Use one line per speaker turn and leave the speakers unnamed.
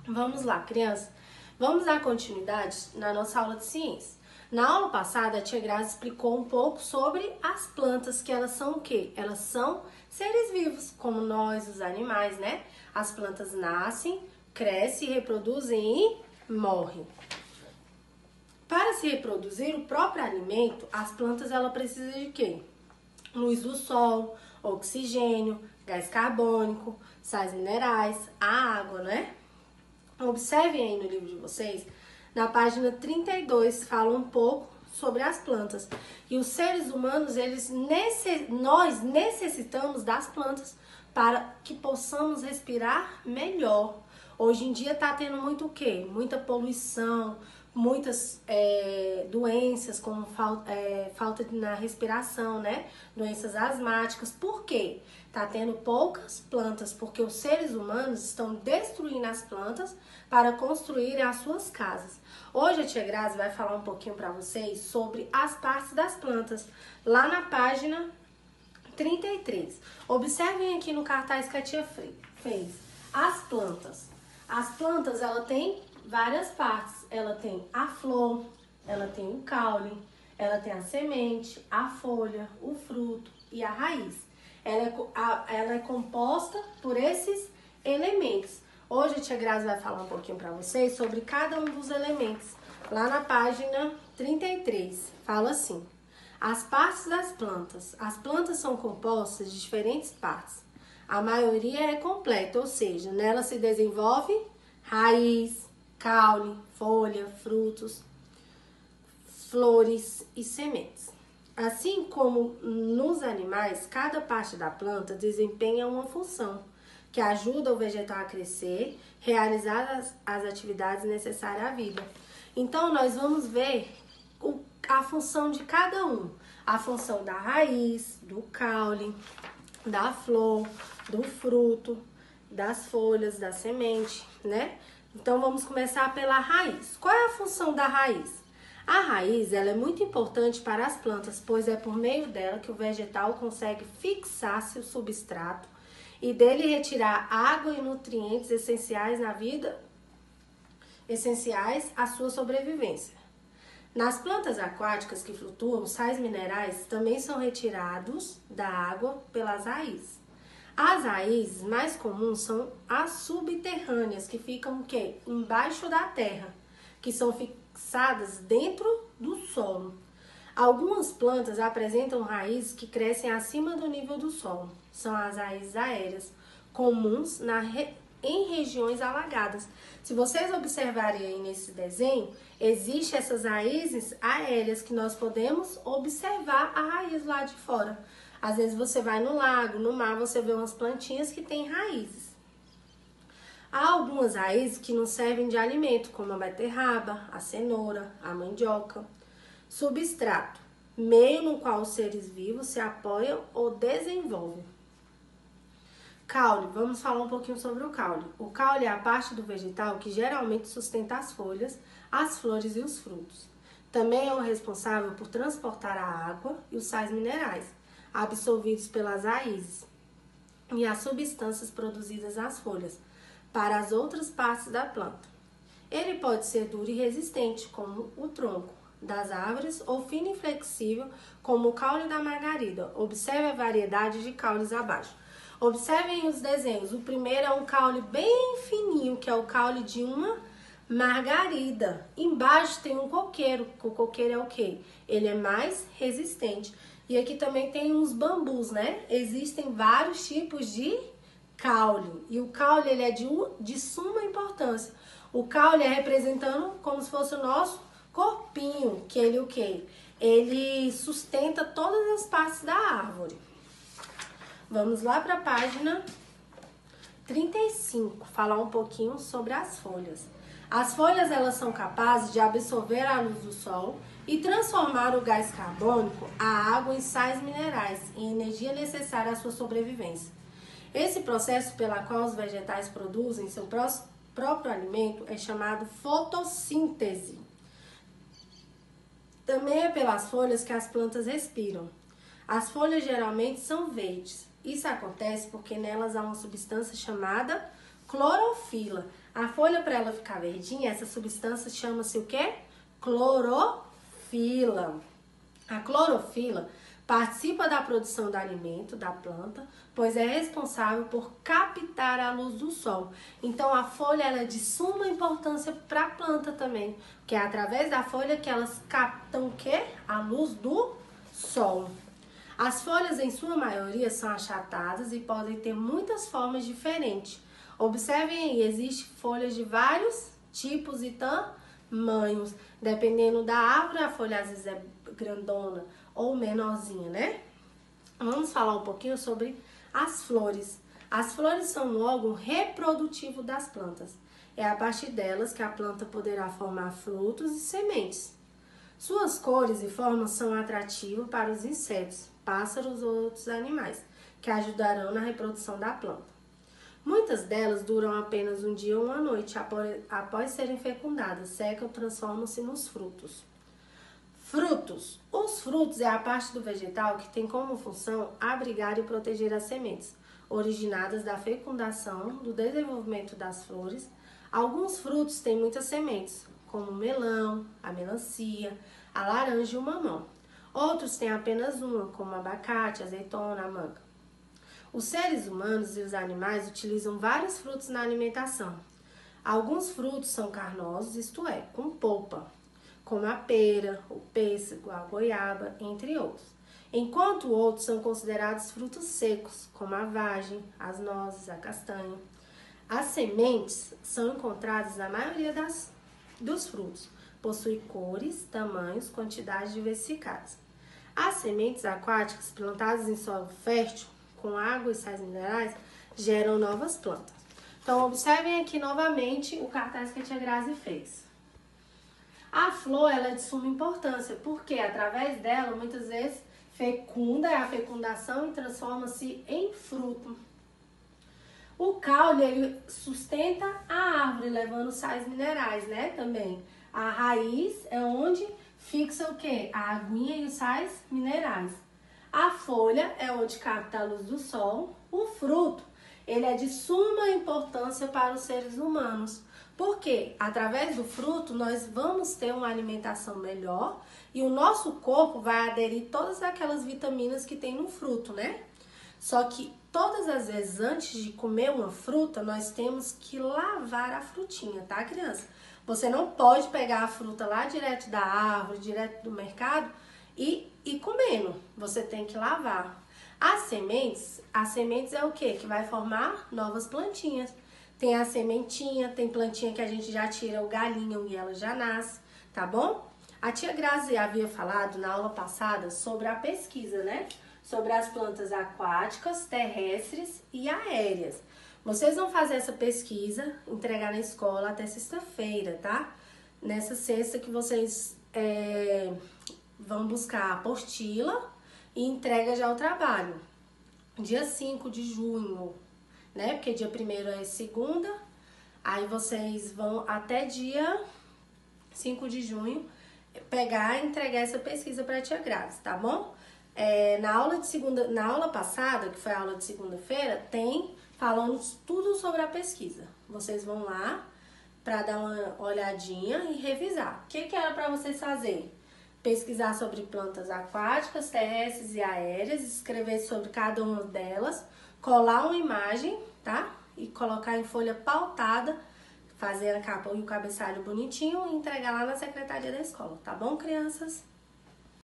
Vamos lá, criança. Vamos dar continuidade na nossa aula de ciência. Na aula passada, a tia Grazi explicou um pouco sobre as plantas, que elas são o quê? Elas são seres vivos, como nós, os animais, né? As plantas nascem, crescem, reproduzem e morrem. Para se reproduzir o próprio alimento, as plantas ela precisam de quê? Luz do sol, oxigênio, gás carbônico, sais minerais, a água, né? Observem aí no livro de vocês, na página 32, fala um pouco sobre as plantas. E os seres humanos, nós necessitamos das plantas para que possamos respirar melhor. Hoje em dia tá tendo muito o quê? Muita poluição, muitas doenças como falta na respiração, né? Doenças asmáticas. Por quê? Tá tendo poucas plantas, porque os seres humanos estão destruindo as plantas para construírem as suas casas. Hoje a tia Grazi vai falar um pouquinho para vocês sobre as partes das plantas, lá na página 33. Observem aqui no cartaz que a tia fez. As plantas. As plantas, ela tem várias partes. Ela tem a flor, ela tem o caule, ela tem a semente, a folha, o fruto e a raiz. Ela é composta por esses elementos. Hoje a tia Grazi vai falar um pouquinho para vocês sobre cada um dos elementos. Lá na página 33, fala assim: as partes das plantas. As plantas são compostas de diferentes partes. A maioria é completa, ou seja, nela se desenvolve raiz, caule, folha, frutos, flores e sementes. Assim como nos animais, cada parte da planta desempenha uma função que ajuda o vegetal a crescer, realizar as atividades necessárias à vida. Então, nós vamos ver a função de cada um. A função da raiz, do caule, da flor, do fruto, das folhas, da semente, né? Então, vamos começar pela raiz. Qual é a função da raiz? A raiz, ela é muito importante para as plantas, pois é por meio dela que o vegetal consegue fixar seu substrato e dele retirar água e nutrientes essenciais na vida, essenciais à sua sobrevivência. Nas plantas aquáticas que flutuam, sais minerais também são retirados da água pelas raízes. As raízes mais comuns são as subterrâneas, que ficam o quê? Embaixo da terra, que são fixadas dentro do solo. Algumas plantas apresentam raízes que crescem acima do nível do solo. São as raízes aéreas, comuns em regiões alagadas. Se vocês observarem aí nesse desenho, existem essas raízes aéreas que nós podemos observar a raiz lá de fora. Às vezes você vai no lago, no mar, você vê umas plantinhas que têm raízes. Há algumas raízes que nos servem de alimento, como a beterraba, a cenoura, a mandioca. Substrato, meio no qual os seres vivos se apoiam ou desenvolvem. Caule, vamos falar um pouquinho sobre o caule. O caule é a parte do vegetal que geralmente sustenta as folhas, as flores e os frutos. Também é o responsável por transportar a água e os sais minerais, absorvidos pelas raízes, e as substâncias produzidas nas folhas, para as outras partes da planta. Ele pode ser duro e resistente, como o tronco das árvores, ou fino e flexível, como o caule da margarida. Observe a variedade de caules abaixo. Observem os desenhos. O primeiro é um caule bem fininho, que é o caule de uma margarida. Embaixo tem um coqueiro. O coqueiro é o quê? Ele é mais resistente. E aqui também tem uns bambus, né? Existem vários tipos de caule. E o caule ele é de suma importância. O caule é representando como se fosse o nosso corpinho, que ele o quê? Ele sustenta todas as partes da árvore. Vamos lá para a página 35, falar um pouquinho sobre as folhas. As folhas elas são capazes de absorver a luz do sol e transformar o gás carbônico, a água em sais minerais e energia necessária à sua sobrevivência. Esse processo pela qual os vegetais produzem seu próprio alimento é chamado fotossíntese. Também é pelas folhas que as plantas respiram. As folhas geralmente são verdes. Isso acontece porque nelas há uma substância chamada clorofila. A folha, para ela ficar verdinha, essa substância chama-se o quê? Clorofila. A clorofila participa da produção do alimento da planta, pois é responsável por captar a luz do sol. Então a folha ela é de suma importância para a planta também, porque é através da folha que elas captam o quê? A luz do sol. As folhas em sua maioria são achatadas e podem ter muitas formas diferentes. Observem aí, existem folhas de vários tipos e tamanhos. Dependendo da árvore, a folha às vezes é grandona ou menorzinha, né? Vamos falar um pouquinho sobre as flores. As flores são um órgão reprodutivo das plantas. É a partir delas que a planta poderá formar frutos e sementes. Suas cores e formas são atrativas para os insetos, pássaros ou outros animais, que ajudarão na reprodução da planta. Muitas delas duram apenas um dia ou uma noite após serem fecundadas, secam e transformam-se nos frutos. Frutos. Os frutos é a parte do vegetal que tem como função abrigar e proteger as sementes, originadas da fecundação, do desenvolvimento das flores. Alguns frutos têm muitas sementes, como o melão, a melancia, a laranja e o mamão. Outros têm apenas uma, como o abacate, a azeitona, a manga. Os seres humanos e os animais utilizam vários frutos na alimentação. Alguns frutos são carnosos, isto é, com polpa, como a pera, o pêssego, a goiaba, entre outros. Enquanto outros são considerados frutos secos, como a vagem, as nozes, a castanha. As sementes são encontradas na maioria dos frutos. Possuem cores, tamanhos, quantidades diversificadas. As sementes aquáticas plantadas em solo fértil, com água e sais minerais, geram novas plantas. Então, observem aqui novamente o cartaz que a tia Grazi fez. A flor ela é de suma importância, porque através dela, muitas vezes, fecunda, é a fecundação e transforma-se em fruto. O caule, ele sustenta a árvore, levando sais minerais, né, também. A raiz é onde fixa o quê? A aguinha e os sais minerais. A folha é onde capta a luz do sol. O fruto, ele é de suma importância para os seres humanos. Porque através do fruto nós vamos ter uma alimentação melhor e o nosso corpo vai aderir todas aquelas vitaminas que tem no fruto, né? Só que todas as vezes antes de comer uma fruta, nós temos que lavar a frutinha, tá, criança? Você não pode pegar a fruta lá direto da árvore, direto do mercado e ir comendo. Você tem que lavar. As sementes é o quê? Que vai formar novas plantinhas. Tem a sementinha, tem plantinha que a gente já tira o galinho e ela já nasce, tá bom? A tia Grazi havia falado na aula passada sobre a pesquisa, né? Sobre as plantas aquáticas, terrestres e aéreas. Vocês vão fazer essa pesquisa, entregar na escola até sexta-feira, tá? Nessa sexta que vocês vão buscar a apostila e entrega já o trabalho. Dia 5 de junho, né? Porque dia 1º é segunda, aí vocês vão até dia 5 de junho pegar e entregar essa pesquisa para a tia Grazi, tá bom? Na aula passada, que foi a aula de segunda-feira, tem falando tudo sobre a pesquisa. Vocês vão lá para dar uma olhadinha e revisar. O que era para vocês fazerem? Pesquisar sobre plantas aquáticas, terrestres e aéreas, escrever sobre cada uma delas, colar uma imagem, tá? E colocar em folha pautada, fazer a capa e o cabeçalho bonitinho e entregar lá na secretaria da escola, tá bom, crianças?